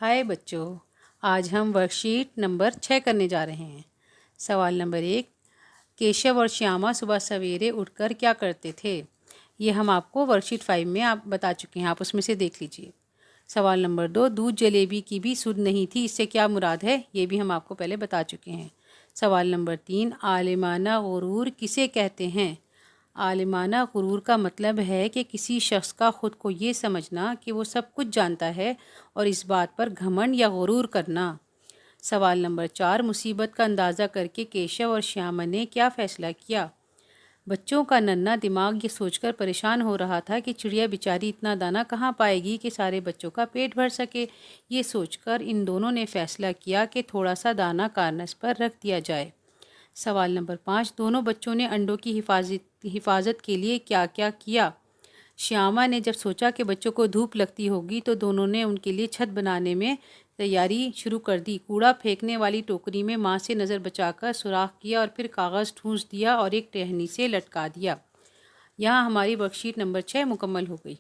हाय बच्चों, आज हम वर्कशीट नंबर 6 करने जा रहे हैं। सवाल नंबर 1, केशव और श्यामा सुबह सवेरे उठकर क्या करते थे? ये हम आपको वर्कशीट 5 में आप बता चुके हैं, आप उसमें से देख लीजिए। सवाल नंबर 2, दूध जलेबी की भी सुध नहीं थी, इससे क्या मुराद है? ये भी हम आपको पहले बता चुके हैं। सवाल नंबर 3, आलिमाना गुरूर किसे कहते हैं? आलिमाना गुरूर का मतलब है कि किसी शख्स का ख़ुद को ये समझना कि वो सब कुछ जानता है और इस बात पर घमंड या गुरूर करना। सवाल नंबर 4, मुसीबत का अंदाज़ा करके केशव और श्यामा ने क्या फ़ैसला किया? बच्चों का नन्हा दिमाग ये सोचकर परेशान हो रहा था कि चिड़िया बेचारी इतना दाना कहाँ पाएगी कि सारे बच्चों का पेट भर सके। ये सोचकर इन दोनों ने फ़ैसला किया कि थोड़ा सा दाना कारनस पर रख दिया जाए। सवाल नंबर 5, दोनों बच्चों ने अंडों की हिफाजत के लिए क्या क्या किया? श्यामा ने जब सोचा कि बच्चों को धूप लगती होगी तो दोनों ने उनके लिए छत बनाने में तैयारी शुरू कर दी। कूड़ा फेंकने वाली टोकरी में माँ से नज़र बचाकर सुराख किया और फिर कागज़ ठूंस दिया और एक टहनी से लटका दिया। यहाँ हमारी वर्कशीट नंबर 6 मुकम्मल हो गई।